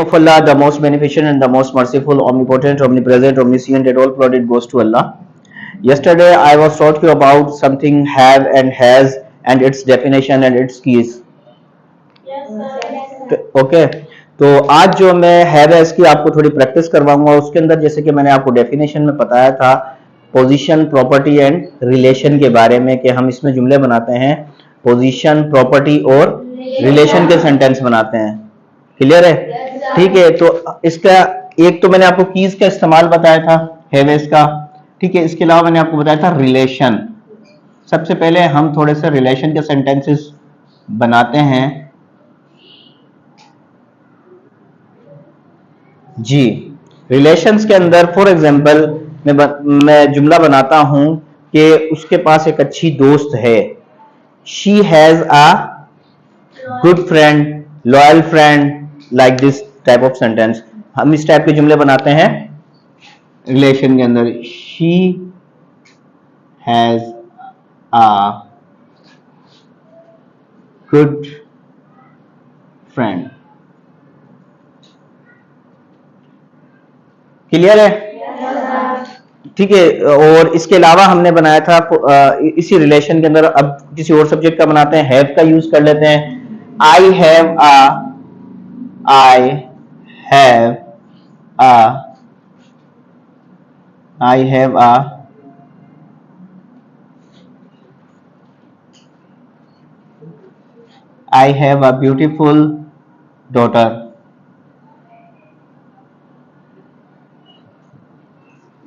of Allah, the most beneficent and the most merciful, omnipotent, omnipresent, omniscient, and all plaudit goes to Allah. Yesterday I was taught you about something have and has and its definition and its keys. Okay तो आज जो मैं have है इसकी आपको थोड़ी practice करवाऊंगा। उसके अंदर जैसे कि मैंने आपको डेफिनेशन में बताया था पोजीशन, प्रॉपर्टी एंड रिलेशन के बारे में कि हम इसमें जुमले बनाते हैं, पोजीशन, प्रॉपर्टी और रिलेशन के सेंटेंस बनाते हैं। क्लियर है? ठीक है। तो इसका एक तो मैंने आपको कीज का इस्तेमाल बताया था हैवेस का, ठीक है। इसके अलावा मैंने आपको बताया था रिलेशन। सबसे पहले हम थोड़े से रिलेशन के सेंटेंसेस बनाते हैं जी। रिलेशंस के अंदर फॉर एग्जांपल मैं जुमला बनाता हूं कि उसके पास एक अच्छी दोस्त है। She has a good friend, loyal friend, like this type of sentence. हम इस टाइप के जुमले बनाते हैं रिलेशन के अंदर। She has a good friend. Clear है? ठीक है। और इसके अलावा हमने बनाया था इसी रिलेशन के अंदर, अब किसी और सब्जेक्ट का बनाते हैं, हैव का यूज कर लेते हैं। आई हैव अ ब्यूटीफुल डॉटर।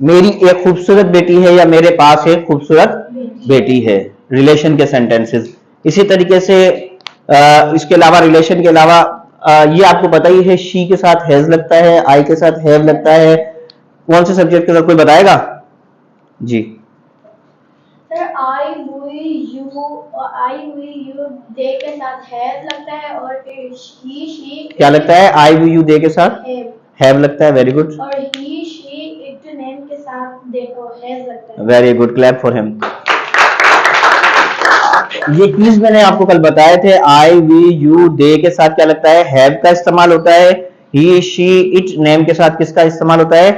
मेरी एक खूबसूरत बेटी है या मेरे पास एक खूबसूरत बेटी है। रिलेशन के सेंटेंसेस इसी तरीके से इसके अलावा रिलेशन के अलावा ये आपको पता ही है, शी के साथ हैज लगता है, आई के साथ हैव लगता है। कौन से सब्जेक्ट के साथ कोई बताएगा जी? सर आई यू दे के साथ हैव लगता है और शी क्या लगता है? आई यू दे के साथ हैव लगता है। Very good. और ही शी इट नेम के साथ देखो हैज लगता है। Very good, clap for him. ये कीज मैंने आपको कल बताए थे। आई वी यू दे के साथ क्या लगता है? हैव का इस्तेमाल होता है। ही शी इट नेम के साथ किसका इस्तेमाल होता है?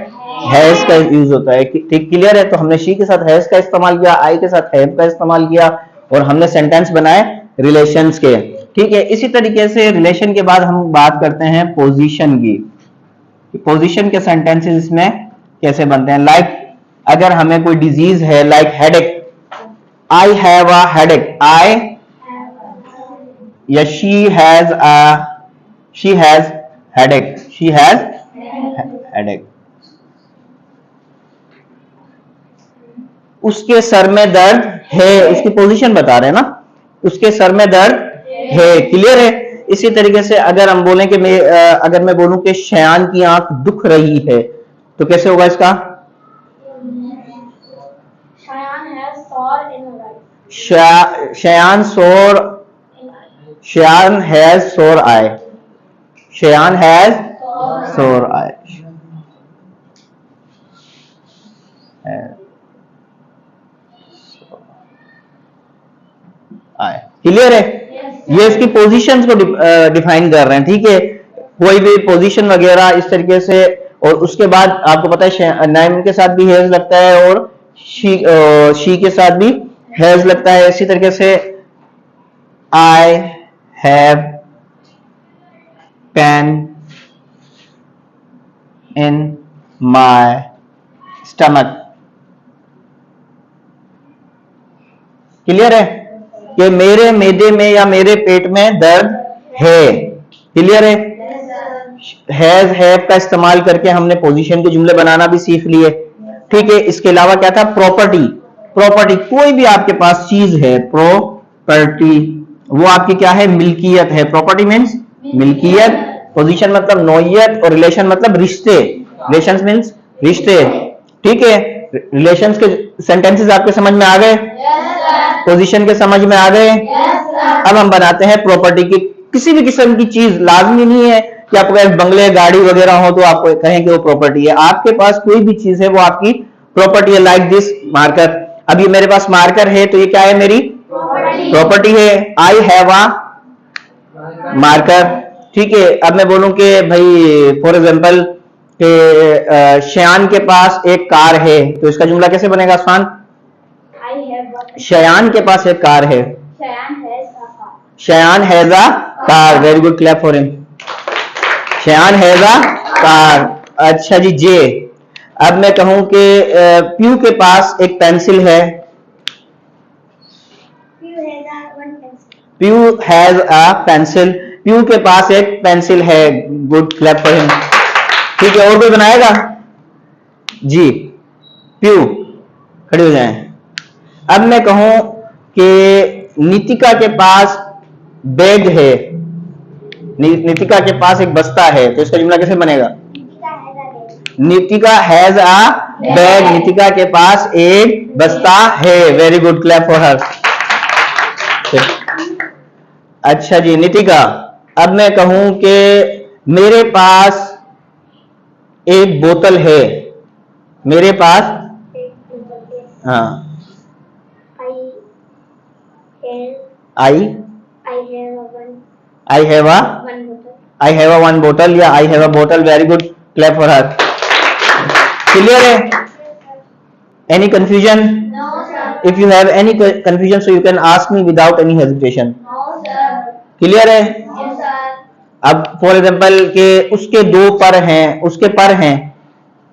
हैज का यूज होता है। ठीक, क्लियर है? तो हमने शी के साथ हैज का इस्तेमाल किया, आई के साथ हैव का इस्तेमाल किया और हमने सेंटेंस बनाए रिलेशंस के। ठीक है। इसी तरीके से रिलेशन के बाद हम बात करते हैं पोजीशन की। पोजीशन के सेंटेंसेस इसमें कैसे बनते हैं। लाइक अगर हमें कोई डिजीज है, like headache, I have a headache. I या she has headache. She has headache. उसके सर में दर्द है, उसकी पोजीशन बता रहे हैं ना, उसके सर में दर्द है। क्लियर है? इसी तरीके से अगर हम बोलें कि अगर मैं बोलूं कि शयान की आंख दुख रही है तो कैसे होगा इसका? शयान हैज सोर आई। शयान हैज सोर आई। क्लियर है? ये इसकी पोजीशंस को डिफाइन कर रहे हैं। ठीक है। कोई भी पोजीशन वगैरह इस तरीके से। और उसके बाद आपको पता है नेम के साथ भी हैज लगता है और शी के साथ भी हैज लगता है। इसी तरीके से I have pain in my stomach. Clear है कि मेरे मैदे में या मेरे पेट में दर्द है। क्लियर है? हैज हैव का इस्तेमाल करके हमने पोजीशन के जुमले बनाना भी सीख लिए। ठीक है। इसके अलावा क्या था? प्रॉपर्टी। प्रॉपर्टी कोई भी आपके पास चीज है, प्रॉपर्टी वो आपकी क्या है? मिल्कियत है। प्रॉपर्टी मीन्स मिल्कियत, पोजीशन मतलब नौयत और रिलेशन मतलब रिश्ते। रिलेशंस मीन्स रिश्ते। ठीक है। रिलेशंस के सेंटेंसेस आपके समझ में आ गए? पोजीशन के समझ में आ गए? अब हम बनाते हैं प्रॉपर्टी की। किसी भी किस्म की चीज, लाजमी नहीं है कि आपके पास बंगले, गाड़ी वगैरह हो तो आपको कहें कि वो प्रॉपर्टी है। आपके पास कोई भी चीज है वो आपकी प्रॉपर्टी है। Like this marker. अब ये मेरे पास मार्कर है तो ये क्या है? मेरी प्रॉपर्टी है। आई हैव अ मार्कर। ठीक है, अब मैं बोलूं कि भाई फॉर एग्जांपल कि शयान के पास एक कार है, तो इसका जुमला कैसे बनेगा आसमान? I have a शयान के पास एक कार है। Shayan has a car. Shayan has a car, very good, clap for him. Shayan has a car. अच्छा जी, जे। अब मैं कहूं कि पीयू के पास एक पेंसिल है। You has a one pencil. Piu has a pencil, Piu के पास एक पेंसिल है, गुड, क्लैप फॉर हिम। ठीक है, और कोई बनाएगा? जी, पीयू खड़े हो जाएं। अब मैं कहूं कि नितिका के पास बैग है, नितिका के पास एक बस्ता है, तो इसका जुमला कैसे बनेगा? Nikita has a bag. Nitika has a bag, Nitika के पास एक बस्ता है, very good, clap for her. अच्छा जी नितिका, अब मैं कहूं कि मेरे पास एक बोतल है, मेरे पास, हाँ, I I I have a I one bottle. have a one bottle या I have a bottle, very good, clap for her. Clear है? Any confusion? No sir. If you have any confusion, so you can ask me without any hesitation. No sir. Clear है? Yes sir. अब for example के उसके दो पर हैं, उसके पर हैं,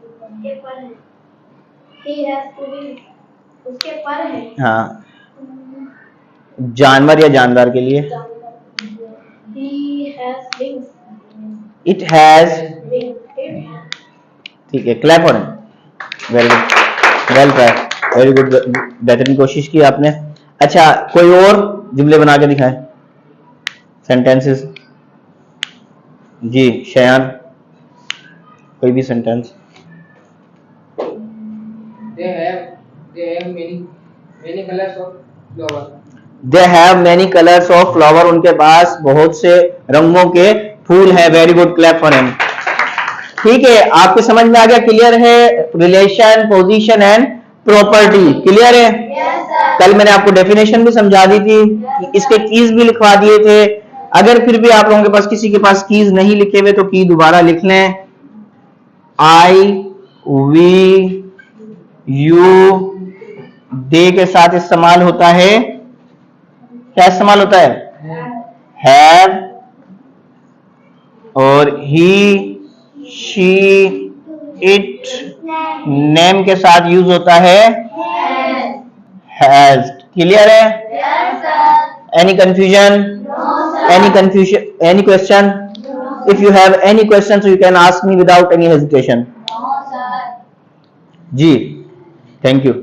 उसके पर है। He has to be. उसके पर है। हाँ, जानवर या जानदार के लिए He has wings. It has, Wings. ठीक है, clap for him, very good, well try, very good, बेहतरीन कोशिश की आपने। अच्छा, कोई और जुमले बना के दिखाएं, सेंटेंसेस। जी शयान, कोई भी sentence. They have many colors of flower. They have many colours of flower, उनके पास बहुत से रंगों के फूल हैं, very good, clap for him. ठीक है, आपको समझ में आ गया? क्लियर है? Relation, position and property, clear है? Yes sir. कल मैंने आपको डेफिनेशन भी समझा दी थी, इसके कीज भी लिखवा दिए थे। अगर फिर भी आप लोगों के पास किसी के पास कीज नहीं लिखे हुए तो की दोबारा लिख लें। आई, वी, यू, दे के साथ इस्तेमाल होता है, क्या इस्तेमाल होता है? हैव, और ही, शी, इट, नेम के साथ यूज होता है हैज। क्लियर है? Yes sir. Any confusion? No sir. Any confusion? Any question? If you have any questions, you can ask me without any hesitation. No sir. जी, thank you.